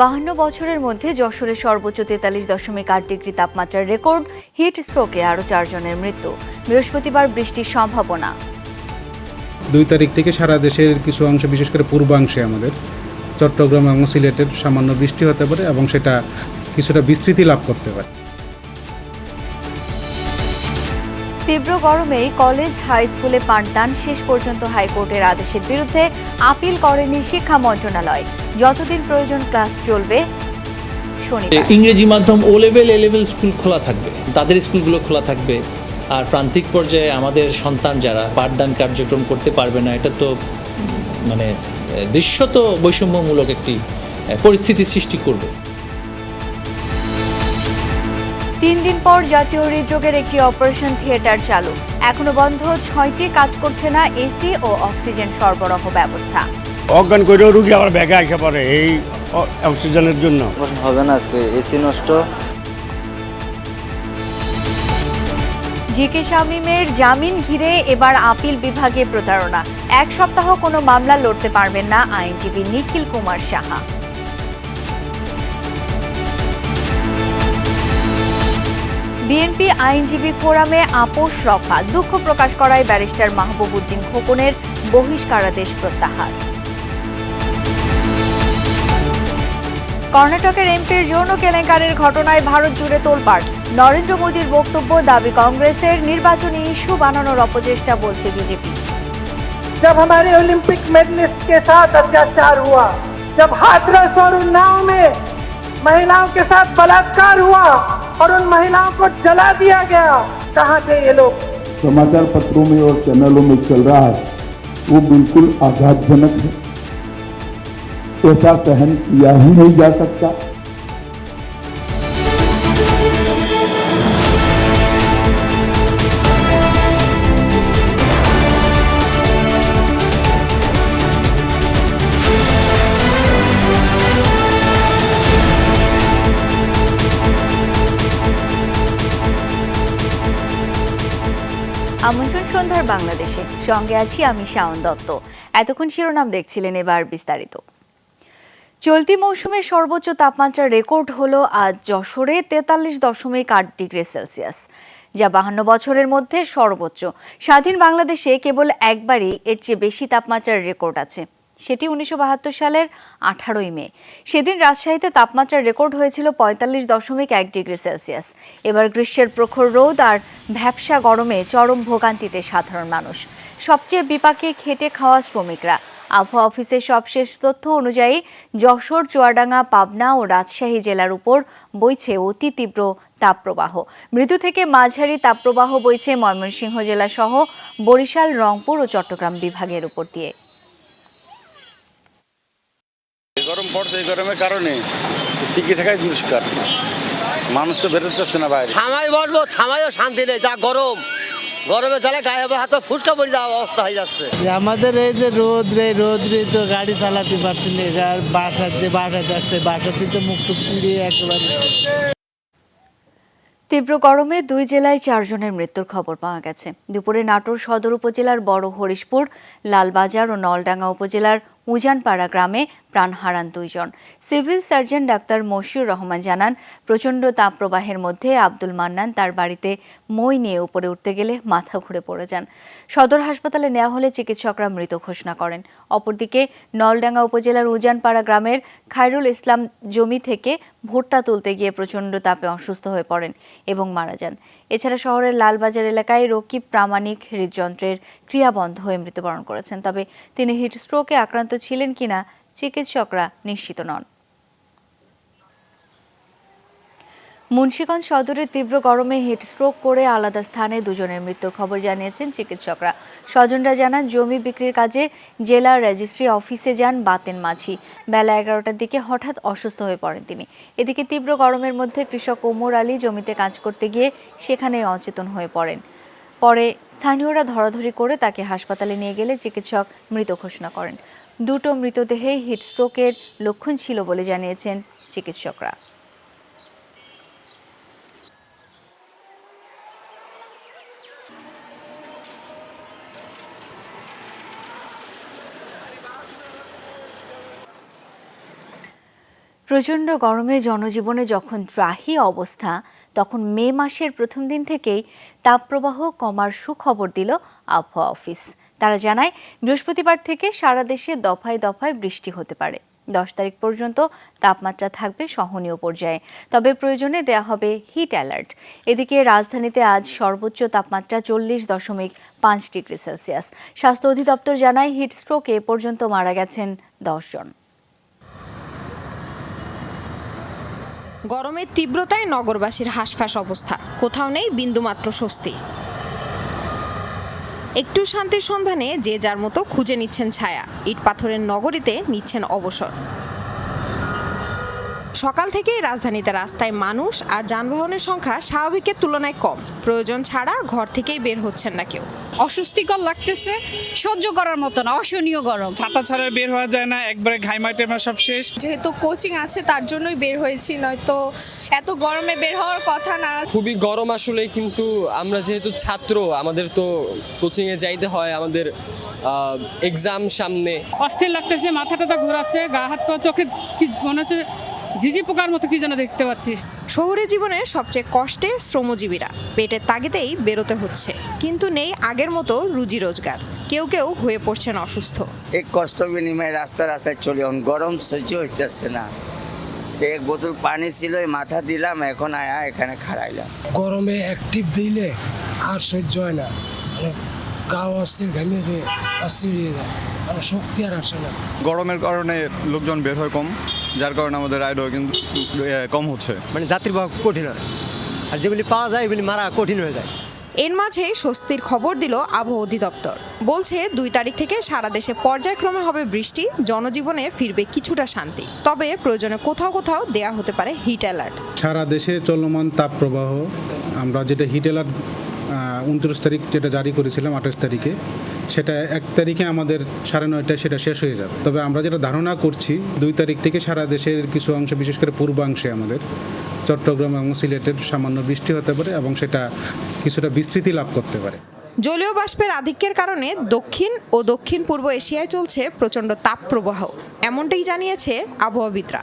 52 বছরের মধ্যে যশোরে সর্বোচ্চ 43.8 ডিগ্রি তাপমাত্রার রেকর্ড। হিট স্ট্রোকে আরও 4 জনের মৃত্যু। বৃহস্পতিবার বৃষ্টির সম্ভাবনা। 2 তারিখ থেকে সারা দেশের কিছু অংশ, বিশেষ করে পূর্বাংশে আমাদের চট্টগ্রাম এবং সিলেটের সামান্য বৃষ্টি হতে পারে এবং সেটা কিছুটা বিস্তৃতি লাভ করতে পারে। তীব্র গরমেই কলেজ হাই স্কুলে পাঠদান শেষ পর্যন্ত হাইকোর্টের আদেশের বিরুদ্ধে আপিল করেনি শিক্ষা মন্ত্রণালয়। যতদিন প্রয়োজন ক্লাস চলবে। শনিবার ইংরেজি মাধ্যম ও লেভেল এ লেভেল স্কুল খোলা থাকবে, তাদের স্কুলগুলো খোলা থাকবে। আর প্রান্তিক পর্যায়ে আমাদের সন্তান যারা পাঠদান কার্যক্রম করতে পারবে না, এটা তো মানে দৃশ্যত বৈষম্যমূলক একটি পরিস্থিতি সৃষ্টি করবে। 3 দিন পর জাতীয় হৃদরোগের একটি অপারেশন থিয়েটার চালু। এখনো বন্ধ 6টি, কাজ করছে না এসি ও অক্সিজেন সরবরাহ ব্যবস্থা। অজ্ঞান করেও রুগী আবার ব্যাগে আসা পড়ে এই অক্সিজেনের জন্য। হবে না, আজকে এসি নষ্ট। জি.কে. শামীমের জামিন ঘিরে এবার আপিল বিভাগে প্রতারণা। 1 সপ্তাহ কোনো মামলা লড়তে পারবেন না আইনজীবী নিখিল কুমার সাহা। বিএনপি আইনজীবী ফোরামে আপোষ রফা। দুঃখ প্রকাশ করায় ব্যারিস্টার মাহবুব উদ্দিন খোকনের বহিষ্কারাদেশ প্রত্যাহার। কর্ণাটকের এমপির যৌন কেলেঙ্কারির ঘটনায় ভারত জুড়ে তোলপাড়। নরেন্দ্র মোদীর বক্তব্য, দাবি কংগ্রেসের নির্বাচনী ইস্যু বানানোর অপচেষ্টা, বলছে বিজেপি। जब हमारे ओलंपिक मेडलिस्ट के साथ अत्याचार हुआ, जब हाथरस और उन्नाव में महिलाओं के साथ बलात्कार हुआ और उन महिलाओं को जला दिया गया, कहां थे ये लोग? समाचार पत्रों में और चैनलों में चल रहा है वो बिल्कुल आघातजनक है। ऐसा सहन किया ही नहीं जा सकता। আমন্ত্রণ সন্ধ্যার বাংলাদেশে, সঙ্গে আছি আমি শাওন দত্ত। এতক্ষণ শিরোনাম দেখছিলেন, এবার বিস্তারিত। চলতি মৌসুমে সর্বোচ্চ তাপমাত্রা রেকর্ড হলো আজ যশোরে 43.8 ডিগ্রি সেলসিয়াস, যা 52 বছরের মধ্যে সর্বোচ্চ। স্বাধীন বাংলাদেশে কেবল একবারই এর চেয়ে বেশি তাপমাত্রার রেকর্ড আছে, সেটি 1972 সালের 18 মে। সেদিন রাজশাহীতে তাপমাত্রার রেকর্ড হয়েছিল 45.1 ডিগ্রি সেলসিয়াস। এবার গ্রীষ্মের প্রখর রোদ আর ভ্যাপসা গরমে চরম ভোগান্তিতে সাধারণ মানুষ, সবচেয়ে বিপাকে খেটে খাওয়া শ্রমিকরা। আবহাওয়া অফিসের সবশেষ তথ্য অনুযায়ী যশোর, চুয়াডাঙ্গা, পাবনা ও রাজশাহী জেলার উপর বইছে অতি তীব্র তাপপ্রবাহ। মৃদু থেকে মাঝারি তাপপ্রবাহ বইছে ময়মনসিংহ জেলা সহ বরিশাল, রংপুর ও চট্টগ্রাম বিভাগের উপর দিয়ে। গরম পড়ছে, এই গরমের কারণে টিকে থাকাই দুষ্কার। মানুষ তো বেরোতে চাচ্ছে না বাইরে। থামাই বলবো, থামাইও শান্তি নেই, যা গরম। গরমে জ্বালা গায়ে হাতে ফুসকা পড়ে যাওয়া অবস্থা হয়ে যাচ্ছে। আমাদের এই যে রোদ রে তো গাড়ি চালাতে পারছি না। আর বাসাতে আসছে, বাসাতে তো মুখ টুক পুড়িয়ে একেবারে। তীব্র গরমে 2 জেলায় 4 জনের মৃত্যুর খবর পাওয়া গেছে। দুপুরে নাটোর সদর উপজেলার বড় হরিশপুর, লালবাজার ও নলডাঙ্গা উপজেলার উজানপাড়া গ্রামে প্রাণ হারান 2 জন। Civil surgeon doctor Moshiur Rahman জানান, প্রচণ্ড তাপপ্রবাহের মধ্যে আব্দুল মান্নান তার বাড়িতে মই নিয়ে উপরে উঠতে গেলে মাথা ঘুরে পড়ে যান। সদর হাসপাতালে নেওয়া হলে চিকিৎসকরা মৃত ঘোষণা করেন। অপরদিকে নলডাঙ্গা উপজেলার উজানপাড়া গ্রামের খায়রুল ইসলাম জমি থেকে ভুট্টা তুলতে গিয়ে প্রচণ্ড তাপে অসুস্থ হয়ে পড়েন এবং মারা যান। এছাড়া শহরের লালবাজার এলাকায় রকিব প্রামাণিক হৃদযন্ত্রের ক্রিয়া বন্ধ হয়ে মৃত্যুবরণ করেছেন। তবে তিনি হিটস্ট্রোকে আক্রান্ত ছিলেন কিনা চিকিৎসকরা নিশ্চিত নন। মুন্সিগঞ্জ সদরের তীব্র গরমে হিটস্ট্রোক করে আলাদা স্থানে 2 জনের মৃত্যুর খবর জানিয়েছেন চিকিৎসকরা। স্বজনরা জানান, জমি বিক্রির কাজে জেলা রেজিস্ট্রি অফিসে যান বাতেন মাঝি। বেলা 11টার দিকে হঠাৎ অসুস্থ হয়ে পড়েন তিনি। এদিকে তীব্র গরমের মধ্যে কৃষক ওমর আলী জমিতে কাজ করতে গিয়ে সেখানে অচেতন হয়ে পড়েন। পরে স্থানীয়রা ধরাধরি করে তাকে হাসপাতালে নিয়ে গেলে চিকিৎসক মৃত ঘোষণা করেন। 2টো মৃতদেহেই হিটস্ট্রোকের লক্ষণ ছিল বলে জানিয়েছেন চিকিৎসকরা। প্রচণ্ড গরমে জনজীবনে যখন ত্রাহি অবস্থা, তখন মে মাসের প্রথম দিন থেকেই তাপপ্রবাহ কমার সুখবর দিল আবহাওয়া অফিস। তারা জানায়, বৃহস্পতিবার থেকে সারা দেশে দফায় দফায় বৃষ্টি হতে পারে। 10 তারিখ পর্যন্ত তাপমাত্রা থাকবে সহনীয় পর্যায়ে, তবে প্রয়োজনে দেয়া হবে হিট অ্যালার্ট। এদিকে রাজধানীতে আজ সর্বোচ্চ তাপমাত্রা 40.5 ডিগ্রি সেলসিয়াস। স্বাস্থ্য অধিদপ্তর জানায়, হিট স্ট্রোকে এ পর্যন্ত মারা গেছেন 10 জন। গরমের তীব্রতায় নগরবাসীর হাঁসফাঁস অবস্থা, কোথাও নেই বিন্দুমাত্র স্বস্তি। একটু শান্তির সন্ধানে যে যার মতো খুঁজে নিচ্ছেন ছায়া, ইট পাথরের নগরীতে নিচ্ছেন অবসর। সকাল থেকেই রাজধানীতে রাস্তায় মানুষ আর যানবাহনের সংখ্যা স্বাভাবিকের তুলনায় কম। প্রয়োজন ছাড়া ঘর থেকেই বের হচ্ছেন না কেউ। অস্বস্তিকর লাগতেছে, সহ্য করার মতো না, অসহনীয় গরম। ছাতা ছাড়া বের হওয়া যায় না, একবারে ঘাইমা টেমা সব শেষ। যেহেতু কোচিং আছে তার জন্যই বের হয়েছি, নয়তো এত গরমে বের হওয়ার কথা না। খুবই গরম আসলে, কিন্তু আমরা যেহেতু ছাত্র, আমাদের তো কোচিংয়ে যাইতে হয়, আমাদের এক্সাম সামনে। অস্থির লাগতেছে, মাথা টাথা ঘোরাচ্ছে, গা হাত পা চোখে মনে হচ্ছে ঝিঝি পোকার মতো কি যেন দেখতে পাচ্ছি। শহুরে জীবনে সবচেয়ে কষ্টে শ্রমজীবীরা, পেটের তাগিদেই বেরোতে হচ্ছে, কিন্তু নেই আগের মতো রুজি রোজগার। কেউ কেউ হয়ে পড়ছেন অসুস্থ। এক কষ্ট বিনিময়ে রাস্তায় চলে, গরম সহ্য হইতেছে না। এক বোতল পানি ছিল, মাথা দিলাম, এখন আয়া এখানে খাড়াইলাম। গরমে অ্যাক্টিভ দিলে আর সহ্য হয় না, গাও অস্থির, ঘামিয়ে অস্থির হয়ে যায়, শক্তি আর আসে না। গরমের কারণে লোকজন বের হয় কম, যার কারণে আমাদের রাইডও কিন্তু কম হচ্ছে। মানে যাত্রীবাহক কঠিন হয়, আর যেগুলি পাওয়া যায় এগুলি মারা কঠিন হয়ে যায়। এর মাঝে স্বস্তির খবর দিল আবহাওয়া অধিদপ্তর। বলছে 2 তারিখ থেকে সারা দেশে পর্যায়ক্রমে হবে বৃষ্টি, জনজীবনে ফিরবে কিছুটা শান্তি। তবে প্রয়োজনে কোথাও কোথাও দেয়া হতে পারে হিট অ্যালার্ট। সারা দেশে চলমান তাপপ্রবাহ, আমরা যেটা হিট অ্যালার্ট 29 তারিখ যেটা জারি করেছিলাম 28 তারিখে, সেটা 1 তারিখে আমাদের 9:30টায় সেটা শেষ হয়ে যাবে। তবে আমরা যেটা ধারণা করছি, 2 তারিখ থেকে সারা দেশের কিছু অংশ, বিশেষ করে পূর্বাংশে আমাদের চট্টগ্রাম এবং সিলেটের সামান্য বৃষ্টি হতে পারে এবং সেটা কিছুটা বিস্তৃতি লাভ করতে পারে। জলীয় বাষ্পের আধিক্যের কারণে দক্ষিণ ও দক্ষিণ পূর্ব এশিয়ায় চলছে প্রচণ্ড তাপপ্রবাহ, এমনটাই জানিয়েছে আবহাওয়াবিদরা।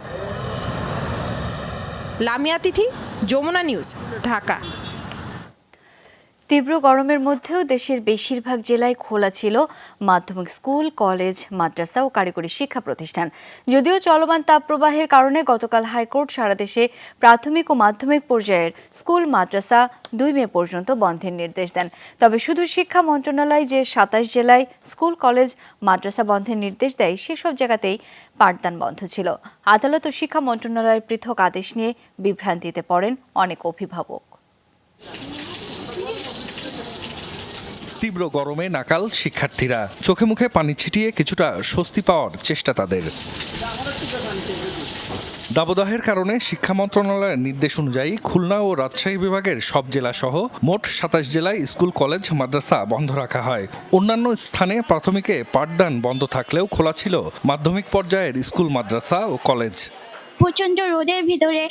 লামিয়া তিথি, যমুনা নিউজ, ঢাকা। তীব্র গরমের মধ্যেও দেশের বেশিরভাগ জেলায় খোলা ছিল মাধ্যমিক স্কুল, কলেজ, মাদ্রাসা ও কারিগরি শিক্ষা প্রতিষ্ঠান। যদিও চলমান তাপপ্রবাহের কারণে গতকাল হাইকোর্ট সারা দেশে প্রাথমিক ও মাধ্যমিক পর্যায়ের স্কুল, মাদ্রাসা 2 মে পর্যন্ত বন্ধের নির্দেশ দেন। তবে শুধু শিক্ষা মন্ত্রণালয় যে 27 জেলায় স্কুল, কলেজ, মাদ্রাসা বন্ধের নির্দেশ দেয়, সেসব জায়গাতেই পাঠদান বন্ধ ছিল। আদালত ও শিক্ষা মন্ত্রণালয়ের পৃথক আদেশ নিয়ে বিভ্রান্তিতে পড়েন অনেক অভিভাবক। তীব্র গরমে নাকাল শিক্ষার্থীরা, চোখে মুখে পানি ছিটিয়ে কিছুটা স্বস্তি পাওয়ার চেষ্টা তাদের। দাবদাহের কারণে শিক্ষা মন্ত্রণালয়ের নির্দেশ অনুযায়ী খুলনা ও রাজশাহী বিভাগের সব জেলা সহ মোট 27 জেলায় স্কুল, কলেজ, মাদ্রাসা বন্ধ রাখা হয়। অন্যান্য স্থানে প্রাথমিকে পাঠদান বন্ধ থাকলেও খোলা ছিল মাধ্যমিক পর্যায়ের স্কুল, মাদ্রাসা ও কলেজ। প্রচন্ড রোদের ভিতরে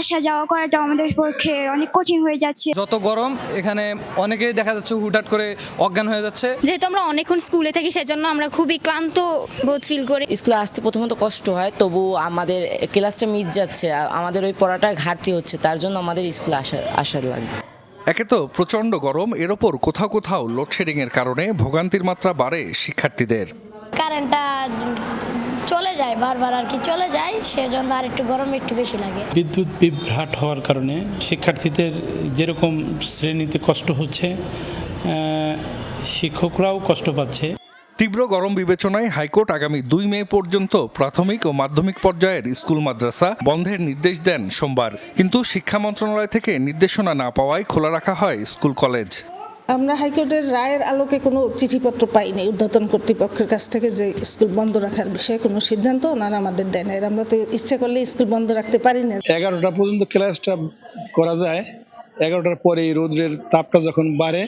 আসা যাওয়া করাটা আমাদের পক্ষে অনেক কঠিন হয়ে যাচ্ছে। যত গরম, এখানে অনেকেই দেখা যাচ্ছে হুটহাট করে অজ্ঞান হয়ে যাচ্ছে। যেহেতু আমরা অনেকক্ষণ স্কুলে থাকি, সেজন্য আমরা খুবই ক্লান্ত বোধ ফিল করি। স্কুলে আসতে প্রথমত কষ্ট হয়, তবু আমাদের ক্লাসটা মিস যাচ্ছে, আমাদের ওই পড়াটা ঘাটতি হচ্ছে, তার জন্য আমাদের স্কুলে আসা লাগবে। একে তো প্রচণ্ড গরম, এর ওপর কোথাও কোথাও লোডশেডিংয়ের কারণে ভোগান্তির মাত্রা বাড়ে শিক্ষার্থীদের। কারেন্টটা চলে যায় বারবার, আর কি চলে যায়, সেজন্য আর একটু গরম একটু বেশি লাগে। বিদ্যুৎ বিভ্রাট হওয়ার কারণে শিক্ষার্থীদের যেরকম শ্রেণীতে কষ্ট হচ্ছে, শিক্ষকরাও কষ্ট পাচ্ছে। তীব্র গরম বিবেচনায় হাইকোর্ট আগামী 2 মে পর্যন্ত প্রাথমিক ও মাধ্যমিক পর্যায়ের স্কুল, মাদ্রাসা বন্ধের নির্দেশ দেন সোমবার। কিন্তু শিক্ষা মন্ত্রণালয় থেকে নির্দেশনা না পাওয়ায় খোলা রাখা হয় স্কুল, কলেজ। আমরা হাইকোর্টের রায়ের আলোকে কোনো চিঠিপত্র পাইনি ঊর্ধ্বতন কর্তৃপক্ষের কাছ থেকে যে স্কুল বন্ধ রাখার বিষয়ে কোনো সিদ্ধান্ত ওনারা আমাদের দেয় না। আমরা তো ইচ্ছা করলে স্কুল বন্ধ রাখতে পারি না। 11টা পর্যন্ত ক্লাসটা করা যায়, 11টার পরে এই রোদের তাপটা যখন বাড়ে,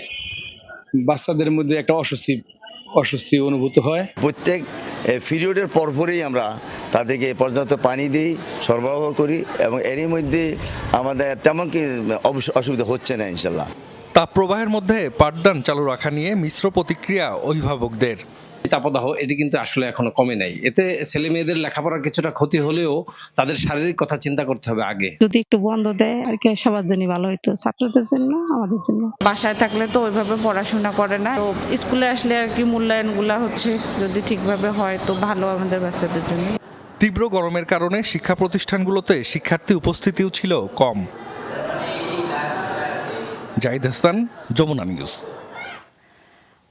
বাচ্চাদের মধ্যে একটা অস্বস্তি অনুভূত হয়। প্রত্যেক পিরিয়ডের পরপরই আমরা তাদেরকে পর্যাপ্ত পানি দিই, সরবরাহ করি, এবং এরই মধ্যে আমাদের তেমন কি অসুবিধা হচ্ছে না ইনশাল্লাহ। তাপপ্রবাহের মধ্যে পাঠদান চালু রাখা নিয়ে মিশ্র প্রতিক্রিয়া অভিভাবকদের। তাপদাহ এটি কিন্তু আসলে এখনো কমে নাই। এতে ছেলে মেয়েদের লেখাপড়ার কিছুটা ক্ষতি হলেও তাদের শারীরিক কথা চিন্তা করতে হবে আগে। যদি একটু বন্ধ দেয় আর কি সবার জন্য ভালো হতো, ছাত্রদের জন্য, আমাদের জন্য। বাসায় থাকলে তো ওইভাবে পড়াশোনা করে না, তো স্কুলে আসলে আর কি মূল্যায়নগুলো হচ্ছে, যদি ঠিকভাবে হয় তো ভালো আমাদের বাচ্চাদের জন্য। তীব্র গরমের কারণে শিক্ষা প্রতিষ্ঠানগুলোতে শিক্ষার্থী উপস্থিতিও ছিল কম। জাহিদ হাসান, যমুনা নিউজ।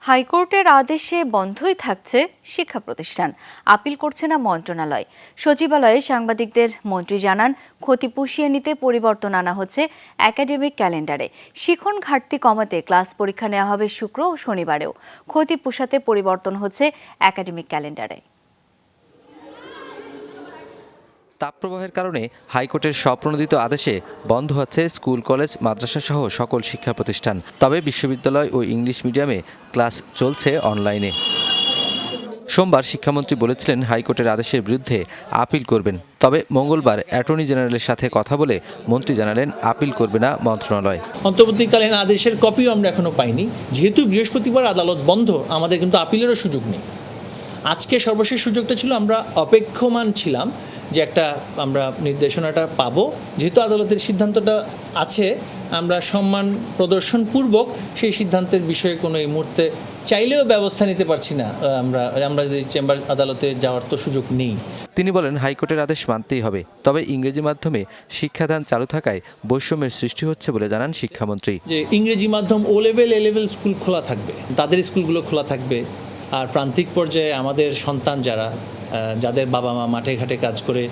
হাইকোর্টের আদেশে বন্ধই থাকছে শিক্ষা প্রতিষ্ঠান, আপিল করছে না মন্ত্রণালয়। সচিবালয়ে সাংবাদিকদের মন্ত্রী জানান, ক্ষতি পুষিয়ে নিতে পরিবর্তন আনা হচ্ছে একাডেমিক ক্যালেন্ডারে। শিখন ঘাটতি কমাতে ক্লাস পরীক্ষা নেওয়া হবে শুক্র ও শনিবারেও। ক্ষতি পুষাতে পরিবর্তন হচ্ছে একাডেমিক ক্যালেন্ডারে। তাপপ্রবাহের কারণে হাইকোর্টের স্বপ্রণোদিত আদেশে বন্ধ হচ্ছে স্কুল, কলেজ, মাদ্রাসা সহ সকল শিক্ষা প্রতিষ্ঠান। তবে বিশ্ববিদ্যালয় ও ইংলিশ মিডিয়ামে ক্লাস চলছে অনলাইনে। সোমবার শিক্ষামন্ত্রী বলেছিলেন হাইকোর্টের আদেশের বিরুদ্ধে আপিল করবেন। তবে মঙ্গলবার অ্যাটর্নি জেনারেলের সাথে কথা বলে মন্ত্রী জানালেন আপিল করবে না মন্ত্রণালয়। অন্তর্বর্তীকালীন আদেশের কপিও আমরা এখনো পাইনি। যেহেতু বৃহস্পতিবার আদালত বন্ধ, আমাদের কিন্তু আপিলেরও সুযোগ নেই। আজকে সর্বশেষ সুযোগটা ছিল, আমরা অপেক্ষমান ছিলাম যে একটা আমরা নির্দেশনাটা পাবো। যেহেতু আদালতের সিদ্ধান্তটা আছে, আমরা সম্মান প্রদর্শনপূর্বক সেই সিদ্ধান্তের বিষয়ে কোনো এই মুহূর্তে চাইলেও ব্যবস্থা নিতে পারছি না। আমরা যদি চেম্বার আদালতে যাওয়ার তো সুযোগ নেই। তিনি বলেন হাইকোর্টের আদেশ মানতেই হবে। তবে ইংরেজি মাধ্যমে শিক্ষাদান চালু থাকায় বৈষম্যের সৃষ্টি হচ্ছে বলে জানান শিক্ষামন্ত্রী। যে ইংরেজি মাধ্যম ও লেভেল, এ লেভেল স্কুল খোলা থাকবে, তাদের স্কুলগুলো খোলা থাকবে। আর প্রান্তিক পর্যায়ে আমাদের সন্তান যাদের বাবা মা মাঠে ঘাটে কাজ করে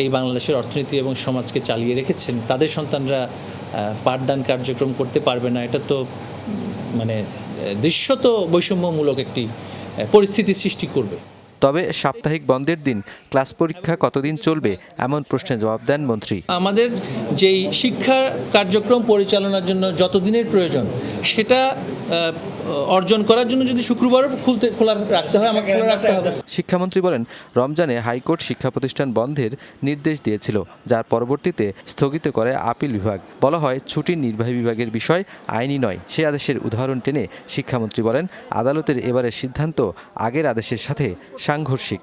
এই বাংলাদেশের অর্থনীতি এবং সমাজকে চালিয়ে রেখেছেন, তাদের সন্তানরা পাঠদান কার্যক্রম করতে পারবে না। এটা তো মানে দৃশ্যত বৈষম্যমূলক একটি পরিস্থিতি সৃষ্টি করবে। তবে সাপ্তাহিক বন্ধের দিন ক্লাস পরীক্ষা কতদিন চলবে এমন প্রশ্নের জবাব দেন মন্ত্রী। আমাদের যেই শিক্ষা কার্যক্রম পরিচালনার জন্য যতদিনের প্রয়োজন, সেটা অর্জন করার জন্য যদি শুক্রবারও খোলা রাখতে হয়, আমাকে খোলা রাখতে হবে। শিক্ষামন্ত্রী বলেন রমজানে হাইকোর্ট শিক্ষা প্রতিষ্ঠান বন্ধের নির্দেশ দিয়েছিল, যার পরবর্তীতে স্থগিত করে আপিল বিভাগ। বলা হয় ছুটির নির্বাহী বিভাগের বিষয় আইনি নয়। সেই আদেশের উদাহরণ টেনে শিক্ষামন্ত্রী বলেন আদালতের এবারের সিদ্ধান্ত আগের আদেশের সাথে সাংঘর্ষিক।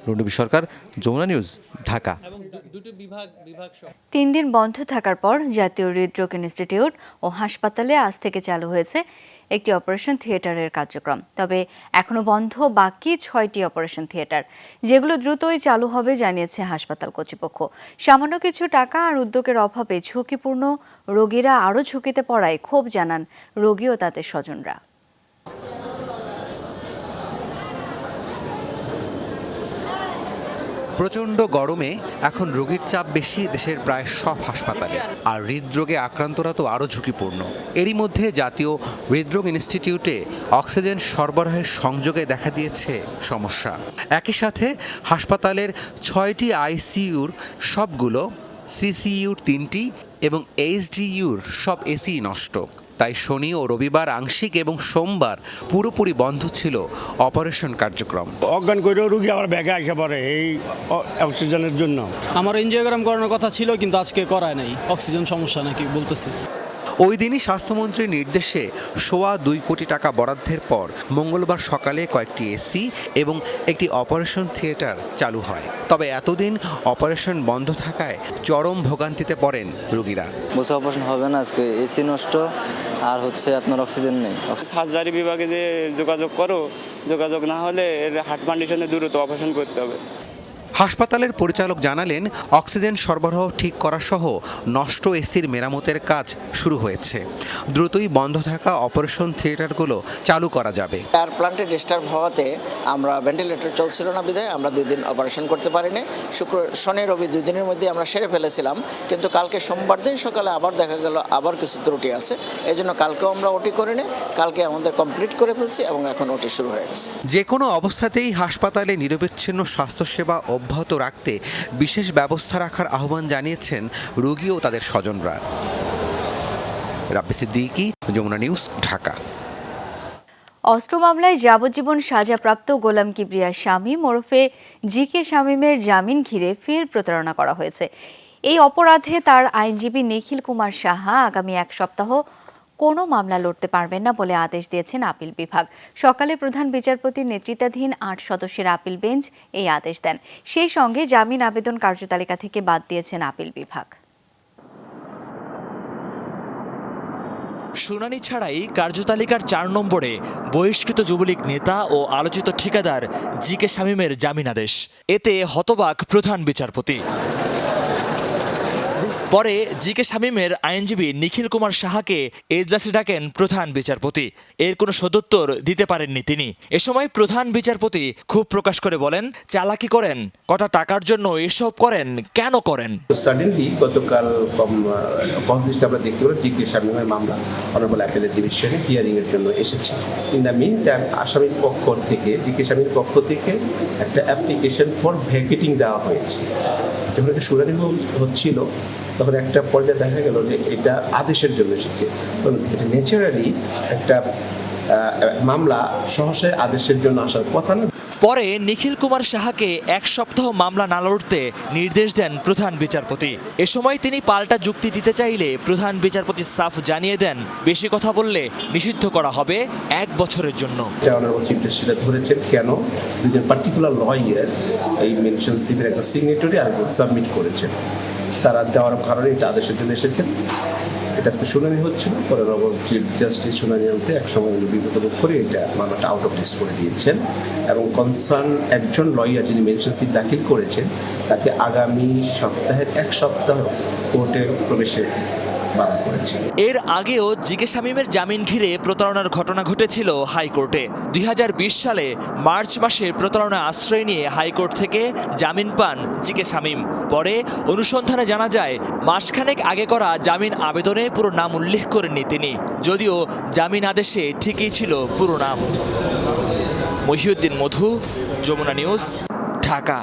রুনবী সরকার, যমুনা নিউজ, ঢাকা। 3 দিন বন্ধ থাকার পর জাতীয় হৃদরোগ ইনস্টিটিউট ও হাসপাতালে আজ থেকে চালু হয়েছে একটি অপারেশন থিয়েটারের কার্যক্রম। তবে এখনো বন্ধ বাকি 6টি অপারেশন থিয়েটার, যেগুলো দ্রুতই চালু হবে জানিয়েছে হাসপাতাল কর্তৃপক্ষ। সামান্য কিছু টাকা আর উদ্যোগের অভাবে ঝুঁকিপূর্ণ রোগীরা আরও ঝুঁকিতে পড়ায় ক্ষোভ জানান রোগী ও তাদের স্বজনরা। প্রচণ্ড গরমে এখন রোগীর চাপ বেশি দেশের প্রায় সব হাসপাতালে, আর হৃদরোগে আক্রান্তরা তো আরও ঝুঁকিপূর্ণ। এরই মধ্যে জাতীয় হৃদরোগ ইনস্টিটিউটে অক্সিজেন সরবরাহের সংযোগে দেখা দিয়েছে সমস্যা। একই সাথে হাসপাতালের 6টি আইসিইউর সবগুলো, সিসিইউর 3টি এবং এইচডিইউর সব এসি নষ্ট। তাই শনি ও রবিবার আংশিক এবং সোমবার পুরোপুরি বন্ধ ছিল অপারেশন কার্যক্রম। অজ্ঞান করেও রুগী আবার ব্যাগে আসা পড়ে এই অক্সিজেনের জন্য। আমার এনজিওগ্রাম করানোর কথা ছিল, কিন্তু আজকে করায় নাই, অক্সিজেন সমস্যা নাকি বলতেছে। ওই দিনই স্বাস্থ্যমন্ত্রীর নির্দেশে 2.25 কোটি টাকা বরাদ্দের পর মঙ্গলবার সকালে কয়েকটি এসি এবং একটি অপারেশন থিয়েটার চালু হয়। তবে এতদিন অপারেশন বন্ধ থাকায় চরম ভোগান্তিতে পড়েন রোগীরা। বসে অপারেশন হবে না আজকে, এসি নষ্ট আর হচ্ছে আপনার অক্সিজেন নেই। সার্জারি বিভাগে যে যোগাযোগ করো, যোগাযোগ না হলে এর হার্ট কন্ডিশনে দ্রুত অপারেশন করতে হবে। হাসপাতালের পরিচালক জানালেন অক্সিজেন সরবরাহ ঠিক করা সহ নষ্ট এসির মেরামতের কাজ শুরু হয়েছে। দ্রুতই বন্ধ থাকা অপারেশন থিয়েটারগুলো চালু করা যাবে। এয়ার প্লান্টে ডিস্টার্ব হওয়াতে আমরা ভেন্টিলেটর চলছিল না বিধায় আমরা 2 দিন অপারেশন করতে পারিনি। শুক্র, শনি, রবি 2 দিনের মধ্যে আমরা সেরে ফেলেছিলাম, কিন্তু কালকে সোমবার দিন সকালে আবার দেখা গেল আবার কিছু ত্রুটি আছে। এই জন্য কালকেও আমরা ওটি করিনি, কালকে আমাদের কমপ্লিট করে ফেলছি এবং এখন ওটি শুরু হয়ে গেছে। যে কোনো অবস্থাতেই হাসপাতালে নিরবিচ্ছিন্ন স্বাস্থ্যসেবা অব্যাহত রাখতে বিশেষ ব্যবস্থা রাখার আহ্বান জানিয়েছেন রোগী ও তাদের স্বজনরা। রাব্বি সিদ্দিকী, যমুনা নিউজ, ঢাকা। অস্ত্র মামলায় যাবজ্জীবন সাজাপ্রাপ্ত গোলাম কিবরিয়া শামীম ওরফে জিকে শামীমের জামিন ঘিরে ফের প্রতারণা করা হয়েছে। এই অপরাধে তার আইনজীবী নিখিল কুমার সাহা আগামী 1 সপ্তাহ কোনো মামলা লড়তে পারবেন না বলে আদেশ দিয়েছেন আপিল বিভাগ। সকালে প্রধান বিচারপতির নেতৃত্বাধীন ৮ সদস্যের আপিল বেঞ্চ এই আদেশ দেন। সেই সঙ্গে জামিন আবেদন কার্যতালিকা থেকে বাদ দিয়েছেন আপিল বিভাগ। শুনানি ছাড়াই কার্যতালিকার ৪ নম্বরে বহিষ্কৃত যুবলীগ নেতা ও আলোচিত ঠিকাদার জি.কে. শামীমের জামিনাদেশ। এতে হতবাক প্রধান বিচারপতি। পরে জি.কে. শামীমের আইনজীবী নিখিল কুমার সাহাকে এজলাসে ডাকেন প্রধান বিচারপতি। এর কোনো সদুত্তর দিতে পারেননি তিনি। এ সময় প্রধান বিচারপতি ক্ষোভ প্রকাশ করে বলেন, চালাকি করেন, কটা টাকার জন্য এসব করেন, কেন করেন? সাডেনলি গতকাল কনফারেন্সে আমরা দেখতে পেলাম জি.কে. শামীমের মামলা অনারেবল অ্যাপেলেট ডিভিশনে হিয়ারিং এর জন্য এসেছে। ইন দ্য মিন টাইম আসামির পক্ষ থেকে জি.কে. শামীমের পক্ষ থেকে একটা অ্যাপ্লিকেশন ফর ভ্যাকেটিং দেওয়া হয়েছে। যখন একটা শুনানি হচ্ছিল তখন একটা পর্যায়ে দেখা গেল যে এটা আদেশের জন্য এসেছে। এটা ন্যাচারালি একটা মামলা সহসায় আদেশের জন্য আসার কথা না। পরে নিখিল কুমার সাহাকে ১ সপ্তাহ মামলা না লড়তে নির্দেশ দেন প্রধান বিচারপতি। এ সময় তিনি পাল্টা যুক্তি দিতে চাইলে প্রধান বিচারপতি সাফ জানিয়ে দেন, বেশি কথা বললে নিষিদ্ধ করা হবে ১ বছরের জন্য। অনারেবল চিফ জাস্টিস ধরেছেন কেন দুজন পার্টিকুলার লয়ার এই মেনশন স্লিপের একটা সিগনেটরি আর একটা সাবমিট করেছেন। তারা দেওয়ার কারণে এটা আদেশের জন্য এসেছেন। এটা আজকে শুনানি হচ্ছিল, পরে অনারেবল চিফ জাস্টিস শুনানি আনতে এক সময় বিব্রত বোধ করে এটা মামলাটা আউট অফ লিস্ট করে দিয়েছেন এবং কনসার্ন একজন লয়ার যিনি মেনশন স্লিপ দাখিল করেছেন তাকে আগামী সপ্তাহের 1 সপ্তাহ কোর্টে প্রবেশে বারণ করেছে। এর আগেও জি.কে. শামীমের জামিন ঘিরে প্রতারণার ঘটনা ঘটেছিল হাইকোর্টে। ২০২০ সালে মার্চ মাসে প্রতারণায় আশ্রয় নিয়ে হাইকোর্ট থেকে জামিন পান জি.কে. শামীম। পরে অনুসন্ধানে জানা যায়, মাসখানেক আগে করা জামিন আবেদনে পুরো নাম উল্লেখ করেননি তিনি, যদিও জামিন আদেশে ঠিকই ছিল পুরো নাম। মহিউদ্দিন মধু, যমুনা নিউজ, ঢাকা।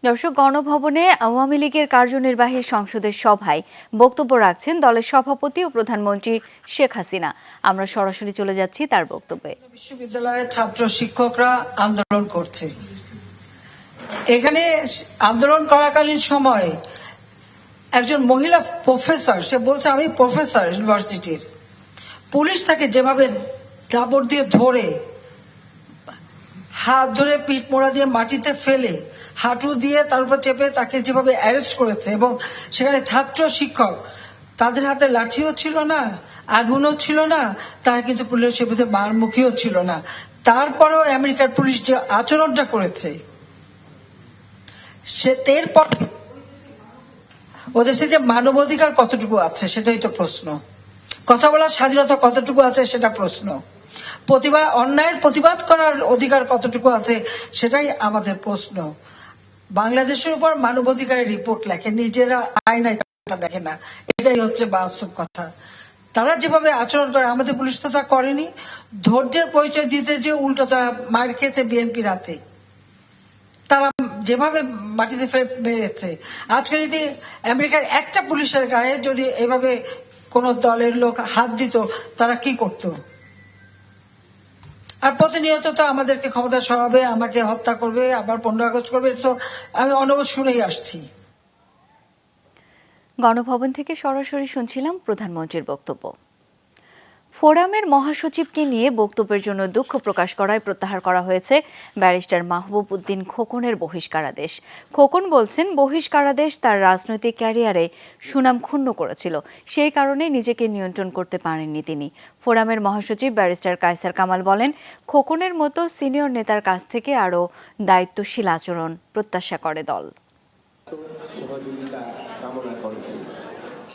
দর্শক, গণভবনে আওয়ামী লীগের কার্যনির্বাহী সংসদের সভায় বক্তব্য রাখছেন দলের সভাপতি ও প্রধানমন্ত্রী শেখ হাসিনা। আমরা সরাসরি চলে যাচ্ছি তার বক্তব্যে। বিশ্ববিদ্যালয়ের ছাত্র শিক্ষকরা আন্দোলন করছে। এখানে আন্দোলন করাকালীন সময় একজন মহিলা প্রফেসর, সে বলছে আমি প্রফেসর ইউনিভার্সিটির, পুলিশ তাকে যেভাবে কাপড় দিয়ে ধরে, হাত ধরে পিঠ মোড়া দিয়ে মাটিতে ফেলে, হাঁটু দিয়ে তার উপর চেপে তাকে যেভাবে অ্যারেস্ট করেছে, এবং সেখানে ছাত্র শিক্ষক, তাদের হাতে লাঠিও ছিল না, আগুনও ছিল না, তারা কিন্তু পুলিশের বিরুদ্ধে মারমুখীও ছিল না। তারপরেও আমেরিকার পুলিশ যে আচরণটা করেছে, সে এরপর ওদেশে যে মানবাধিকার কতটুকু আছে সেটাই তো প্রশ্ন। কথা বলার স্বাধীনতা কতটুকু আছে সেটা প্রশ্ন। অন্যায়ের প্রতিবাদ করার অধিকার কতটুকু আছে সেটাই আমাদের প্রশ্ন। বাংলাদেশের উপর মানবাধিকারের রিপোর্ট লেখে, নিজেরা আয়নায় দেখে না, এটাই হচ্ছে বাস্তব কথা। তারা যেভাবে আচরণ করে, আমাদের পুলিশ তো তা করেনি। ধৈর্যের পরিচয় দিতে যে উল্টো তারা মার খেয়েছে বিএনপির হাতে, তারা যেভাবে মাটিতে মেরেছে। আজকে যদি আমেরিকার একটা পুলিশের গায়ে যদি এভাবে কোন দলের লোক হাত দিত, তারা কি করত? আর প্রতিনিয়ত তো আমাদেরকে ক্ষমতা সরাবে, আমাকে হত্যা করবে, আবার 15 আগস্ট করবে, তো আমি অনবরত শুনেই আসছি। গণভবন থেকে সরাসরি শুনছিলাম প্রধানমন্ত্রীর বক্তব্য। ফোরামের মহাসচিবকে নিয়ে বক্তব্যের জন্য দুঃখ প্রকাশ করায় প্রত্যাহার করা হয়েছে ব্যারিস্টার মাহবুব উদ্দিন খোকনের বহিষ্কারাদেশ। খোকন বলছেন, বহিষ্কারাদেশ তার রাজনৈতিক ক্যারিয়ারে সুনাম ক্ষুণ্ণ করেছিল, সেই কারণে নিজেকে নিয়ন্ত্রণ করতে পারেননি তিনি। ফোরামের মহাসচিব ব্যারিস্টার কায়সার কামাল বলেন, খোকনের মতো সিনিয়র নেতার কাছ থেকে আরও দায়িত্বশীল আচরণ প্রত্যাশা করে দল।